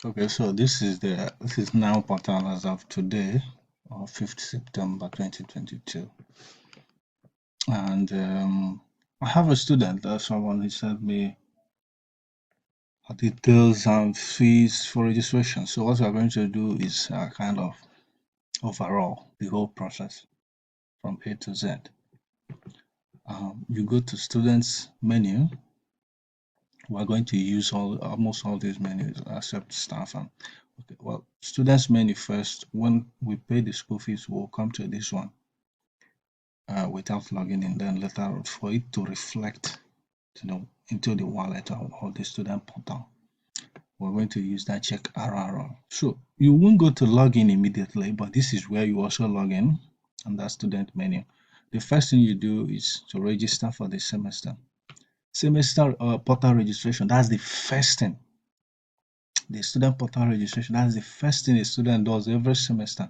Okay, so this is now portal as of today, or 5th September 2022. And I have a student, someone who sent me details and fees for registration. So what we're going to do is kind of overall the whole process from A to Z. You go to students menu. We're going to use almost all these menus except staff. And okay, well, students menu first. When we pay the school fees, we'll come to this one without logging in. Then later for it to reflect, into the wallet or the student portal, we're going to use that check RRR. So you won't go to login immediately, but this is where you also log in on that student menu. The first thing you do is to register for the semester. Semester portal registration, that's the first thing. The student portal registration, that's the first thing a student does every semester.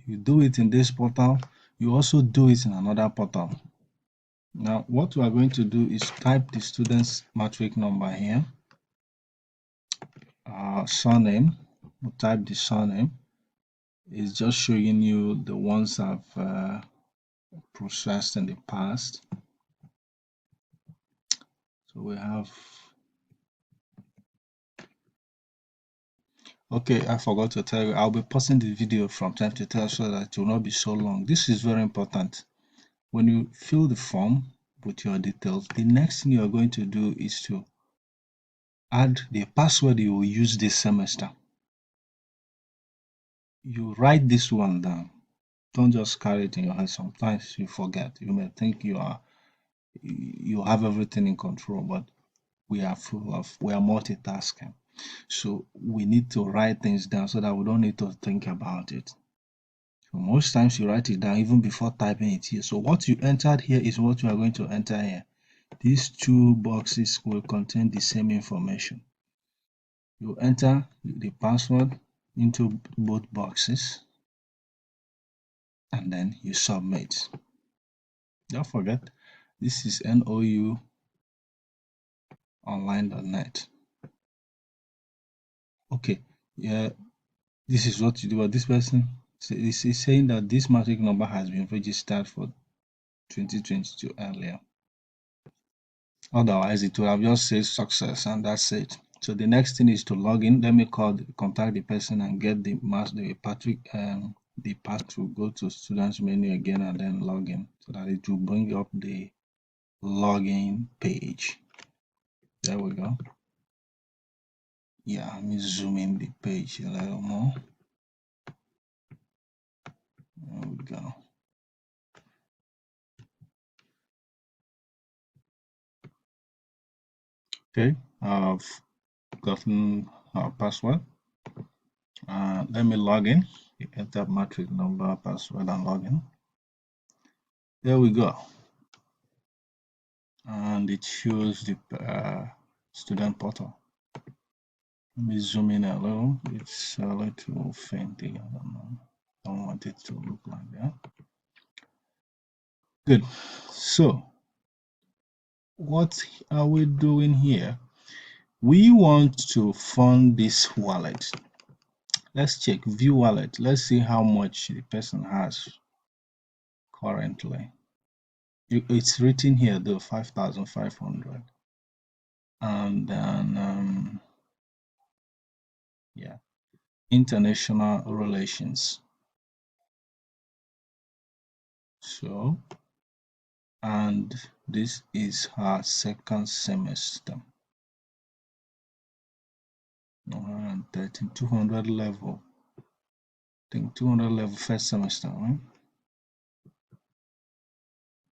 You do it in this portal, you also do it in another portal. Now, what we are going to do is type the student's matric number here, surname. We'll type the surname. It's just showing you the ones I've processed in the past. So we have, okay, I forgot to tell you, I'll be pausing the video from time to time so that it will not be so long. This is very important. When you fill the form with your details, the next thing you're going to do is to add the password you will use this semester. You write this one down. Don't just carry it in your head. Sometimes you forget. You may think you have everything in control, but we are multitasking. So we need to write things down so that we don't need to think about it. So most times you write it down even before typing it here. So what you entered here is what you are going to enter here. These two boxes will contain the same information. You enter the password into both boxes and then you submit. Don't forget, this is nouonline.net. Okay, yeah, this is what you do. But this person is saying that this matric number has been registered for 2022 earlier. Otherwise, it will have just said success and that's it. So the next thing is to log in. Let me contact the person and get the path to go to students menu again and then log in so that it will bring up the login page. There we go. Yeah, let me zoom in the page a little more. There we go. Okay, I've gotten our password. Let me log in. Enter matric number, password, and login. There we go. And it shows the student portal. Let me zoom in a little. It's a little fainty. I don't know. I don't want it to look like that. Good. So, what are we doing here? We want to fund this wallet. Let's check view wallet. Let's see how much the person has currently. It's written here though, 5,500. And then yeah, international relations. So, and this is her second semester. 113, 200 level. I think 200 level first semester, right?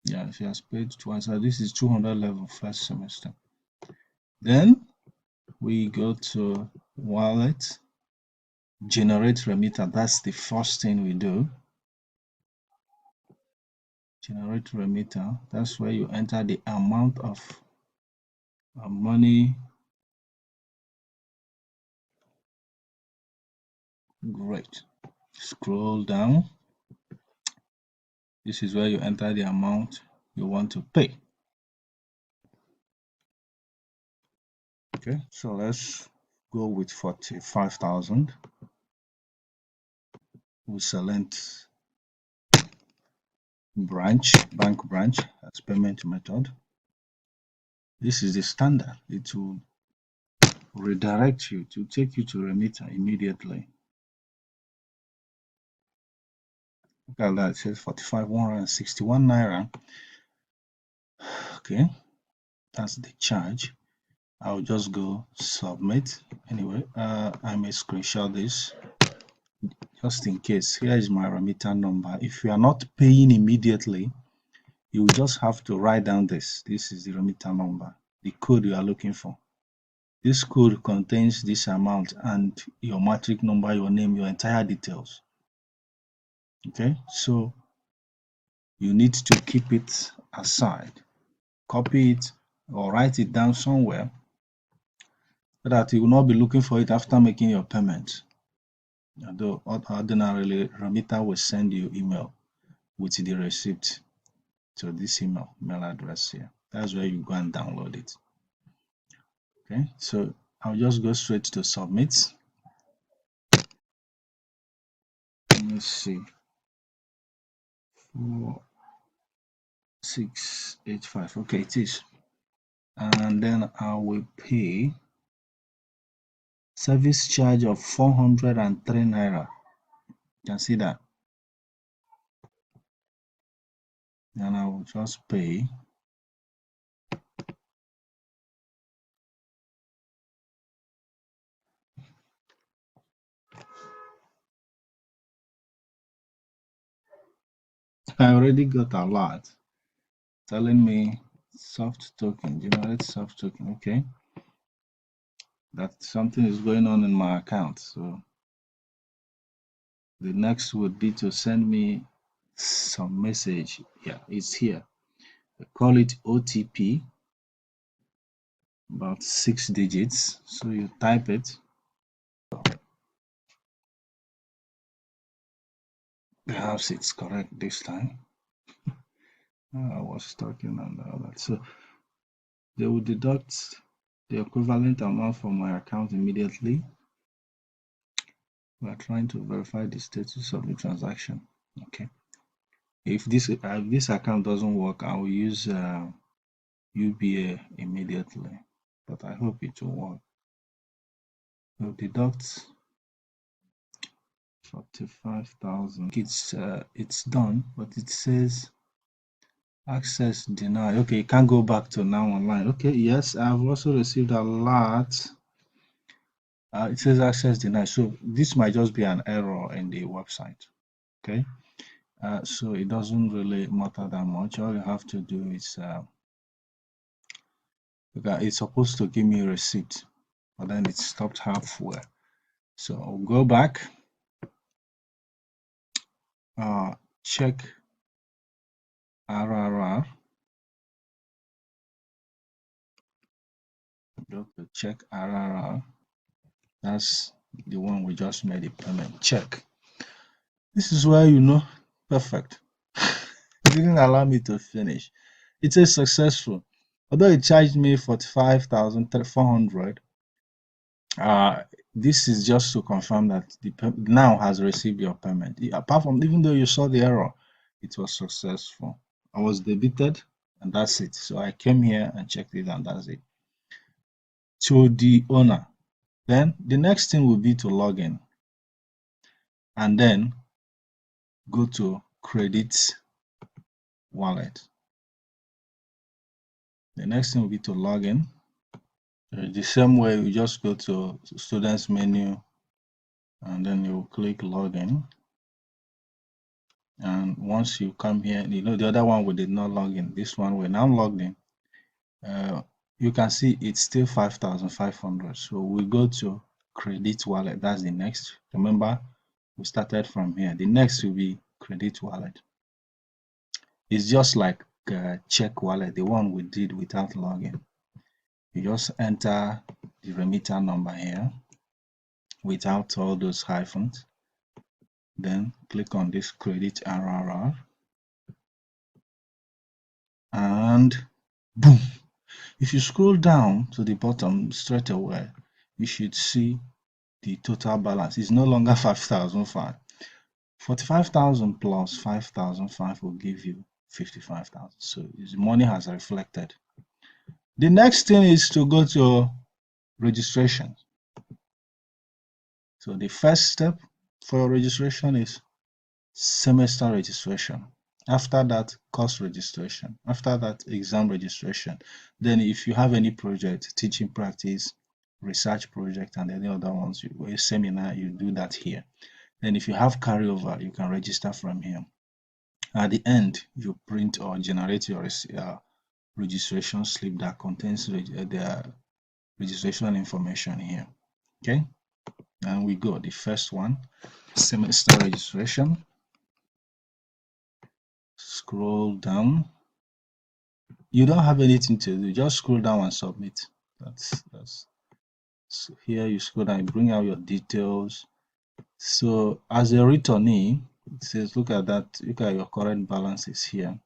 Yeah, she has paid twice. So this is 200 level first semester. Then we go to wallet, generate remitter. That's the first thing we do. Generate remitter. That's where you enter the amount of money. Great. Scroll down. This is where you enter the amount you want to pay. Okay, so let's go with 45,000. We select bank branch as payment method. This is the standard. It will redirect you to take you to remitter immediately. Look at that, it says 45,161 naira. Okay, that's the charge. I'll just go submit. Anyway, I may screenshot this just in case. Here is my remitter number. If you are not paying immediately, you will just have to write down this. This is the remitter number, the code you are looking for. This code contains this amount and your matric number, your name, your entire details. Okay, so you need to keep it aside, copy it or write it down somewhere so that you will not be looking for it after making your payment. Although ordinarily, remitter will send you email with the receipt to this mail address here. That's where you go and download it. Okay, so I'll just go straight to submit. Let me see. 4685. Okay, it is. And then I will pay service charge of 403 naira. You can see that. And I will just pay. I already got a lot telling me soft token, generate soft token. Okay, that something is going on in my account. So the next would be to send me some message. Yeah, it's here. I call it OTP, about 6 digits. So you type it. Perhaps it's correct this time. I was talking and all that. So they will deduct the equivalent amount from my account immediately. We are trying to verify the status of the transaction. Okay. If this account doesn't work, I will use UBA immediately. But I hope it will work. We'll deduct 45,000. It's done, but it says access denied. Okay, you can't go back to now online. Okay, yes, I've also received a lot. It says access denied. So this might just be an error in the website. Okay, so it doesn't really matter that much. All you have to do is it's supposed to give me a receipt, but then it stopped halfway. So I'll go back, check RRR. Go to check RRR. That's the one we just made a payment. Check. This is where you know, perfect. It didn't allow me to finish. It says successful. Although it charged me 45,400, this is just to confirm that the now has received your payment. Apart from, even though you saw the error, it was successful. I was debited, and that's it. So I came here and checked it, and that's it. To the owner. Then the next thing will be to log in, and then go to credit wallet. The next thing will be to log in. The same way, you just go to students menu and then you click login. And once you come here, you know the other one we did not log in. This one we're now logged in. You can see it's still 5,500. So we go to credit wallet. That's the next. Remember, we started from here. The next will be credit wallet. It's just like check wallet, the one we did without login. You just enter the remitter number here without all those hyphens. Then click on this credit RRR and boom. If you scroll down to the bottom straight away, you should see the total balance. It's no longer 5,005. 45,000 plus 5,005 will give you 55,000. So the money has reflected. The next thing is to go to registration. So the first step for your registration is semester registration. After that, course registration. After that, exam registration. Then if you have any project, teaching practice, research project, and any other ones, a seminar, you do that here. Then if you have carryover, you can register from here. At the end, you print or generate your registration slip that contains the registration information here. Okay, and we go. The first one, semester registration. Scroll down. You don't have anything to do. Just scroll down and submit. That's so here. You scroll down, you bring out your details. So as a returnee, it says, look at that. Look at your current balance is here,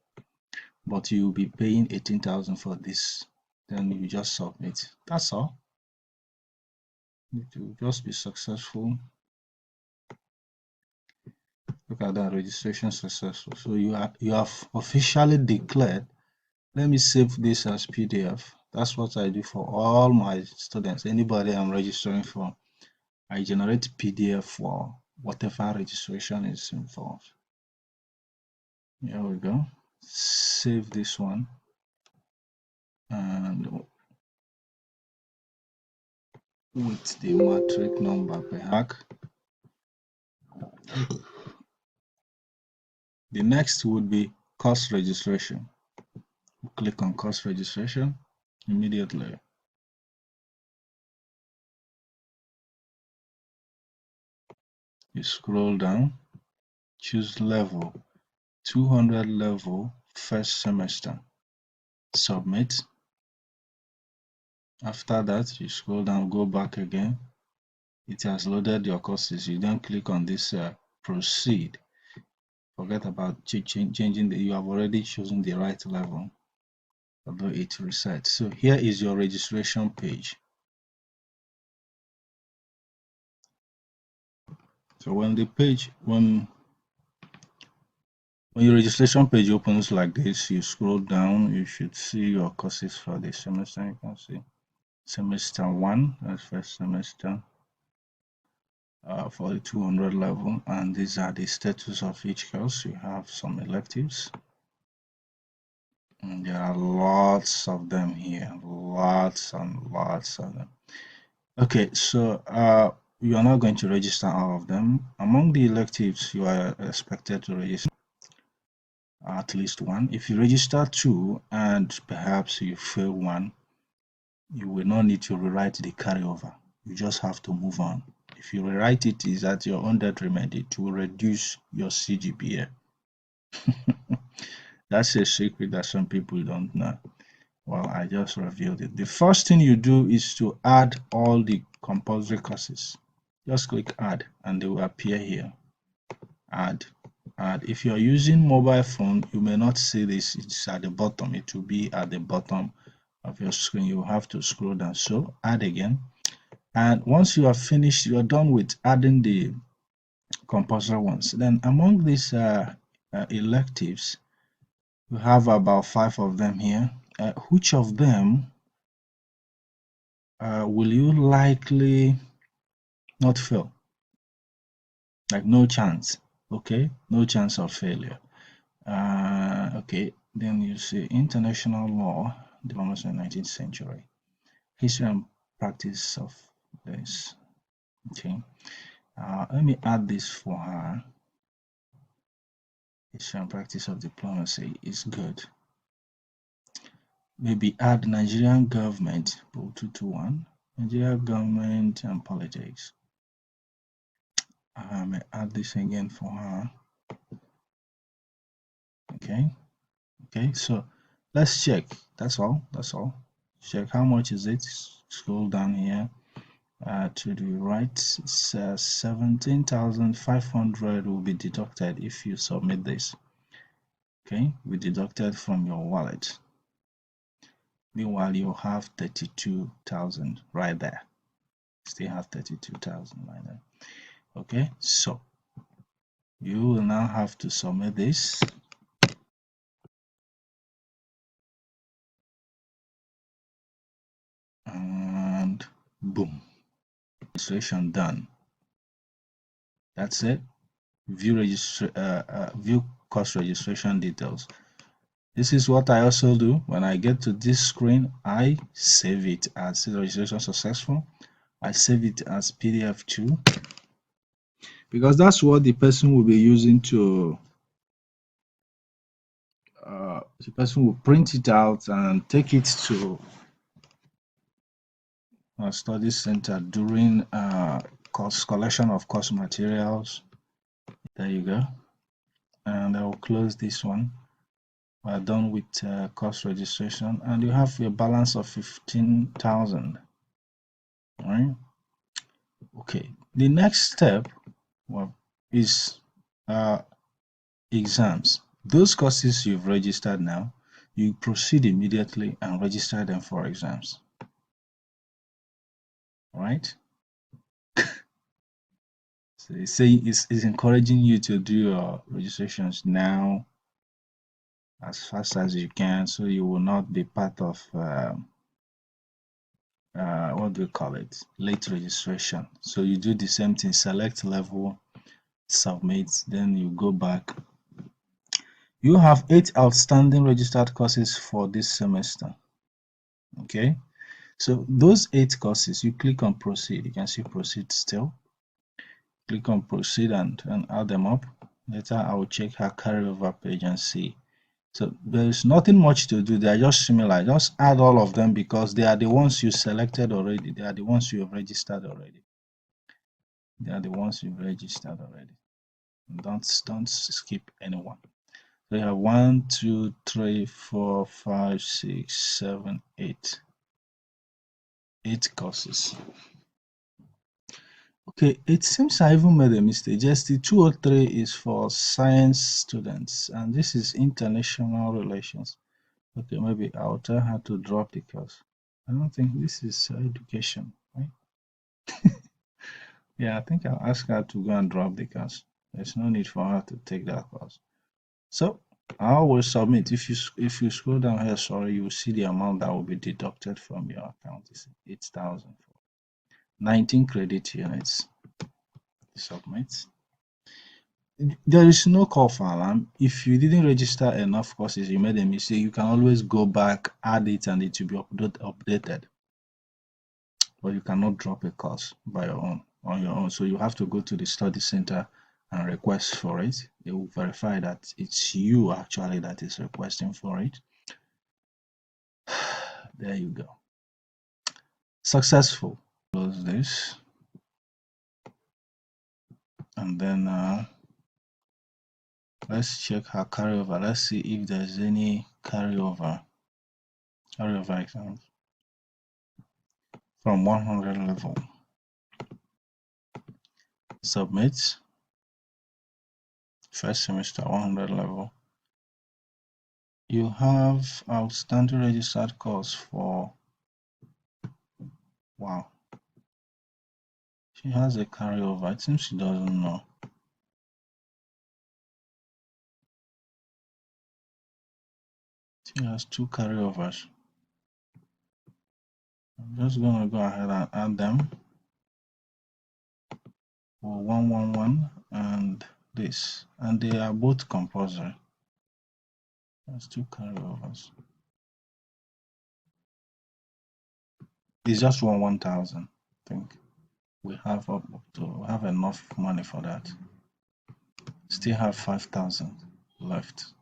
but you'll be paying 18,000 for this. Then you just submit. That's all. It will just be successful. Look at that, registration successful. So you have officially declared. Let me save this as PDF. That's what I do for all my students. Anybody I'm registering for, I generate PDF for whatever registration is involved. Here we go. Save this one. And with the matric number per hack. The next would be course registration. Click on course registration immediately. You scroll down, choose level, 200 level, first semester. Submit. After that, you scroll down, go back again. It has loaded your courses. You then click on this proceed. Forget about changing you have already chosen the right level, although it resets. So here is your registration page. So when your registration page opens like this, you scroll down, you should see your courses for the semester. You can see semester 1, that's first semester, for the 200 level, and these are the status of each course. You have some electives, and there are lots of them here, lots and lots of them. Okay, so you are not going to register all of them. Among the electives, you are expected to register at least one. If you register two and perhaps you fail one, you will not need to rewrite the carryover. You just have to move on. If you rewrite it, is at your own detriment. It will reduce your CGPA. That's a secret that some people don't know. Well, I just revealed it. The first thing you do is to add all the compulsory courses. Just click add and they will appear here. Add. If you're using mobile phone, you may not see this. It's at the bottom. It will be at the bottom of your screen. You have to scroll down. So add again. And once you are finished, you are done with adding the compulsory ones. Then among these electives, you have about 5 of them here. Which of them will you likely not fail? Like no chance. Okay, no chance of failure. Okay, then you see international law, development in the 19th century, history and practice of this. Okay, let me add this for her. History and practice of diplomacy is good. Maybe add Nigerian government, Pool 221, Nigerian government and politics. I may add this again for her. Okay, so let's check. That's all. Check how much is it. Scroll down here to the right. It's 17,500 will be deducted if you submit this. Okay, we deducted from your wallet. Meanwhile, you have 32,000 right there. Still have 32,000 right there. Okay, so you will now have to submit this. And boom, registration done. That's it. View course registration details. This is what I also do. When I get to this screen, I save it as registration successful. I save it as PDF too, because that's what the person will be using to the person will print it out and take it to a study center during course collection of course materials. There you go. And I will close this one. We're done with course registration, and you have a balance of 15,000. All right. Okay. The next step, well, is exams. Those courses you've registered now, you proceed immediately and register them for exams. All right. So it's encouraging you to do your registrations now as fast as you can, so you will not be part of what do you call it, late registration. So you do the same thing, select level, submit, then you go back. You have 8 outstanding registered courses for this semester. Okay, so those 8 courses, you click on proceed. You can see proceed still. Click on proceed and add them up. Later I will check her carryover page and see. So there is nothing much to do. They are just similar. Just add all of them because they are the ones you selected already. They are the ones you have registered already. They are the ones you've registered already. Don't skip anyone. So you have 1, 2, 3, 4, 5, 6, 7, 8. 8 courses. Okay, it seems I even made a mistake. Just the 203 is for science students, and this is international relations. Okay, maybe I'll tell her to drop the course. I don't think this is education, right? Yeah, I think I'll ask her to go and drop the course. There's no need for her to take that course. So I will submit. If you scroll down here, sorry, you will see the amount that will be deducted from your account. It's 8,000 for 19 credit units. Submit. There is no call for alarm. If you didn't register enough courses, you made a mistake, you can always go back, add it, and it will be updated. But you cannot drop a course by your own on your own. So you have to go to the study center and request for it. They will verify that it's you actually that is requesting for it. There you go. Successful. Close this. And then let's check her carryover. Let's see if there's any carryover exams from 100 level. Submit. First semester 100 level. You have outstanding registered course for, wow, she has a carryover. It seems she doesn't know. She has 2 carryovers. I'm just gonna go ahead and add them for 111 and this, and they are both compulsory. That's 2 carryovers. It's just 1,000. I think we have we have enough money for that. Still have 5,000 left.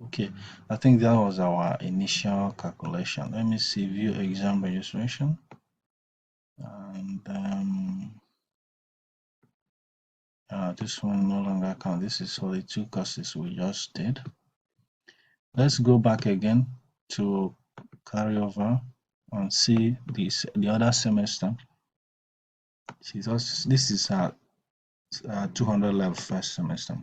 Okay, I think that was our initial calculation. Let me see, view exam registration, and this one no longer count. This is for the 2 courses we just did. Let's go back again to carryover and see the other semester. This is our 200 level first semester.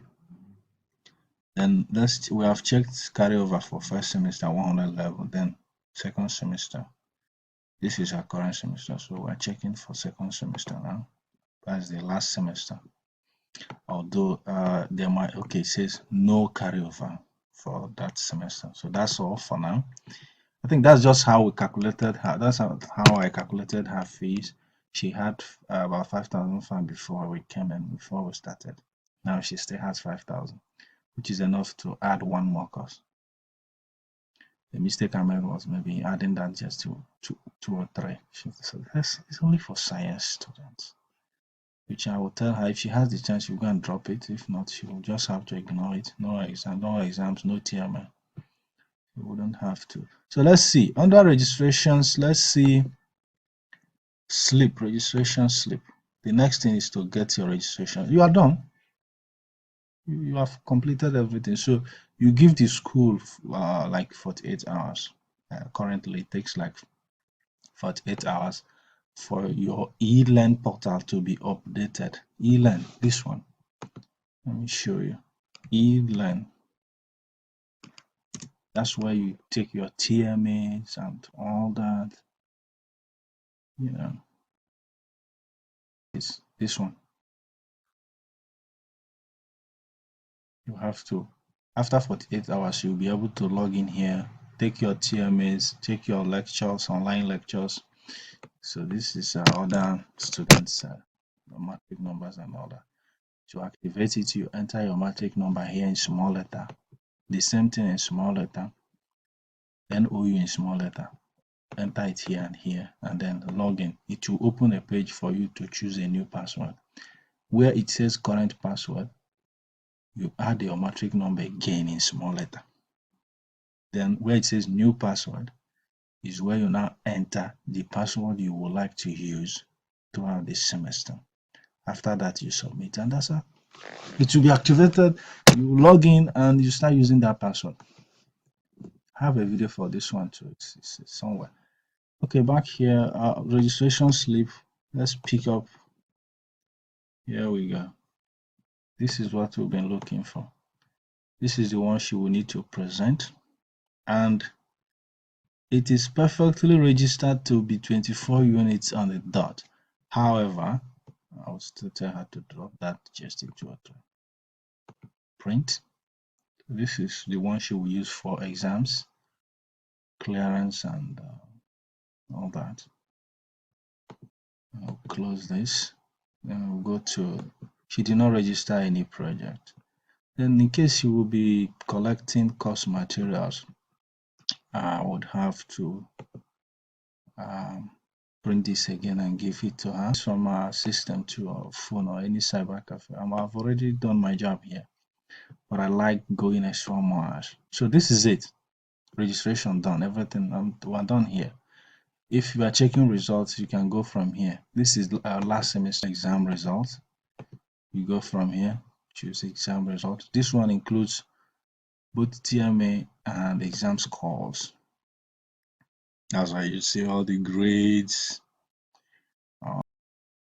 Then we have checked carryover for first semester 100 level, then second semester. This is our current semester, so we're checking for second semester now. That's the last semester. Although there might, okay, it says no carryover for that semester. So that's all for now. I think that's just how we calculated her. That's how I calculated her fees. She had about 5,000 before we came in, before we started. Now she still has 5,000, which is enough to add one more course. The mistake I made was maybe adding that just to two or three. So it's only for science students. Which I will tell her if she has the chance, she'll go and drop it. If not, she will just have to ignore it. No exam, no exams, no TMI. You wouldn't have to. So let's see. Under registrations, let's see registration slip. The next thing is to get your registration. You are done. You have completed everything. So you give the school like 48 hours. Currently, it takes like 48 hours for your e-learn portal to be updated. E-learn, this one. Let me show you. E-learn. That's where you take your TMAs and all that. You know, this one. You have to, after 48 hours, you'll be able to log in here, take your TMAs, take your lectures, online lectures. So this is other students' matric numbers and all that. To activate it, you enter your matric number here in small letter. The same thing in small letter. NOU in small letter. Enter it here and here, and then log in. It will open a page for you to choose a new password. Where it says current password, you add your matric number again in small letter. Then where it says new password is where you now enter the password you would like to use throughout this semester. After that, you submit, and that's all. It will be activated. You log in and you start using that password. I have a video for this one too. It's somewhere. Okay, back here, registration slip. Let's pick up. Here we go. This is what we've been looking for. This is the one she will need to present, and it is perfectly registered to be 24 units on the dot. However, I will still tell her to drop that just into a print. This is the one she will use for exams, clearance, and all that. I'll close this. Then we'll go to, she did not register any project. Then in case you will be collecting course materials, I would have to print this again and give it to her. It's from our system to our phone or any cyber cafe. I've already done my job here, but I like going extra miles. So this is it. Registration done. Everything we're done here. If you are checking results, you can go from here. This is our last semester exam results. You go from here, choose exam results. This one includes both TMA and exam scores. That's why you see all the grades,